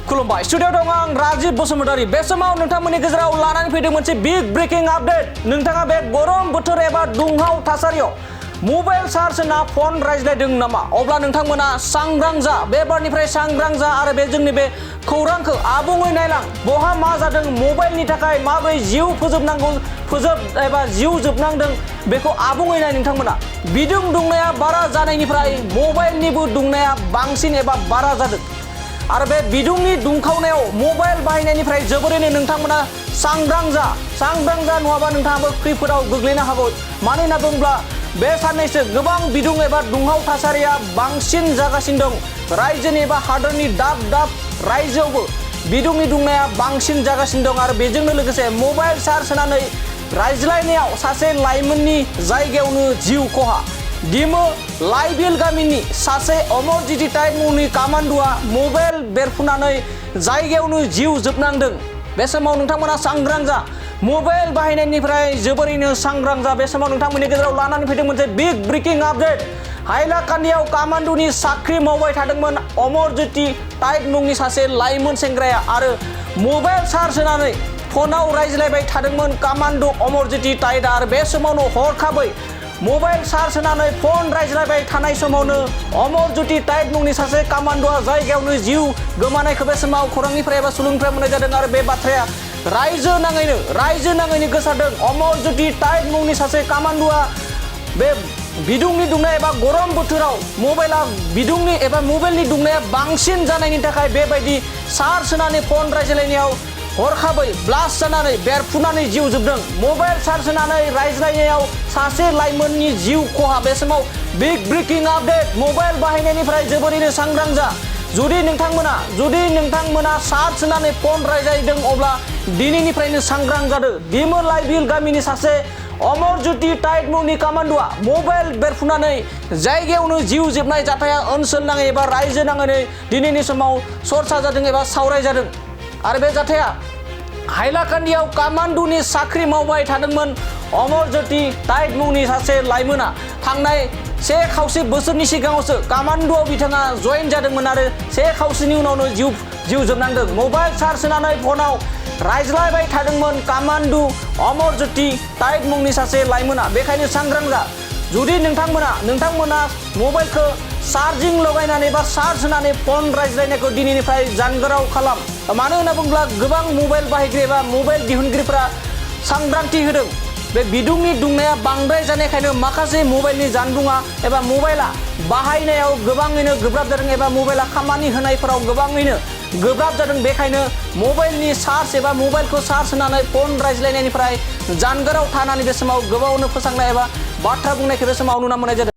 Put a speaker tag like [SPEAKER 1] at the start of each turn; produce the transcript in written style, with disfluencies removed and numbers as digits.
[SPEAKER 1] खुलुमबाय स्टुडियोआव दं आं राजिब बसुमतारी बे समाव नोंथांमोननि गेजेराव लानानै फैदों मोनसे बिग ब्रेकिं आपडेट नोंथाङा बे गरम बोथोर एबा दुंहाव थासारियाव मबाइल चार्ज होना फन रायज्लायदों नामा अब्ला नोंथांमोना सांग्रां जा बे बारनिफ्राय सांग्रां जा आरो बे जोंनि बे खौरांखौ आबुङै नायलां बहा मा जादों मबाइलनि थाखाय माबोरै जिउ एबा जिउ जोबनांदों बेखौ आबुङै नाय नोंथांमोना बिदुं दुंनाया बारा जानायनिफ्राय मबाइलनिबो दुंनाया बांसिन एबा बारा जादों आरो बे बिदुंनि दुंखावनायाव मबाइल बाहायनायनिफ्राय जोबोरैनो नोंथांमोना सांग्रां जा नङाबा नोंथाङाबो खैफोदाव गोग्लैनो हागौ मानो होनना बुङोब्ला बे साननैसो गोबां बिदुं एबा दुंहाव थासारिया बांसिन जागासिनो दं रायजोनि एबा हादरनि दाब दाब रायजोआवबो बिदुंनि दुंनाया बांसिन जागासिनो दं आरो बेजोंनो लोगोसे मबाइल चार्ज होनानै रायज्लायनायाव सासे लाइमोननि जायगायावनो जिउ खहा दिमो लाइबिल गामिनि सासे अमरजित टाइट मुंनि कामान्डुआ मबाइल बेरफुनानै जायगायावनो जिउ जोबनांदों बे समाव नोंथांमोना सांग्रां जा मबाइल बाहायनायनिफ्राय जोबोरैनो सांग्रां जा बे समाव नोंथांमोननि गेजेराव लानानै फैदों मोनसे बिग ब्रेकिं आपडेट हाइलाकान्दियाव कामान्डुनि साख्रि मावबाय थादोंमोन अमरजित टाइट मुंनि सासे लाइमोन सेंग्राया आरो मबाइल चार्ज होनानै फनाव रायज्लायबाय थादोंमोन कामान्डु अमरजित टाइट आरो बे समावनो हरखाबै मबाइल चार्ज होनानै फन रायज्लायबाय थानाय समावनो अमरजित टाइट मुंनि सासे कामान्डुआ जायगायावनो जिउ गोमानायखौ बे समाव खौरांनिफ्राय एबा सुलुंनिफ्राय मोननाय जादों आरो बे बाथ्राया रायजो नाङैनो गोसारदों अमरजित टाइट मुंनि सासे कामान्डुआ बे बिदुंनि दुंनाय एबा गरम बोथोराव मबाइलनि दुंनाया बांसिन जानायनि थाखाय बेबायदि चार्ज होनानै फन रायज्लायनायाव हरखाबै ब्लास्ट जानानै बेरफुनानै जिउ जोबदों मबाइल चार्ज होनानै रायज्लायनायाव सासे लाइमोननि जिउ खहा बे समाव बिग ब्रेकिं आपडेट मबाइल बाहायनायनिफ्राय जोबोरैनो सांग्रां जा जुदि नोंथांमोना चार्ज होनानै फन रायज्लायदों अब्ला दिनैनिफ्रायनो सांग्रां जादो दिमो लाइबिल गामिनि सासे अमरजित टाइट मुंनि कामान्डुआ मबाइल बेरफुनानै जायगायावनो जिउ जोबनाय जाथाया ओनसोल नाङै एबा रायजो नाङैनो दिनैनि समाव चर्चा जादों एबा सावराय जादों आरो बे जाथाया हाइलाकान्दियाव कामान्डुनि साख्रि मावबाय थादोंमोन अमरजित टाइट मुंनि सासे लाइमोना थांनाय 1.5 बोसोरनि सिगाङावसो कामान्डुआव बिथाङा जयेन जादोंमोन आरो 1.5 उनावनो जिउ जोबनांदों मबाइल चार्ज होनानै फनाव रायज्लायबाय थादोंमोन कामान्डु अमरजित टाइट मुंनि सासे लाइमोना बेखायनो सांग्रां जा जुदि नोंथांमोना मबाइलखौ चार्जिं लगायनानै बा चार्ज होनानै फन रायज्लायनायखौ दिनैनिफ्राय जानगाराव खालाम मानो होनना बुङोब्ला गोबां मबाइल बाहायगिरि एबा मबाइल दिहुनगिरिफोरा सांग्रांथि होदों बे बिदुंनि दुंनाया बांद्राय जानायखायनो माखासे मबाइलनि जानबुङा एबा मबाइला बाहायनायाव गोबाङैनो गोब्राब जादों एबा मबाइला खामानि होनायफोराव गोबाङैनो गोब्राब जादों बेखायनो मबाइलनि चार्ज एबा मबाइलखौ चार्ज होनानै फन रायज्लायनायनिफ्राय जानगाराव थानानै बे समाव गोबावनो फोसांनाय एबा बाथ्रा बुंनायखौ बे समाव नुनो मोननाय जादों।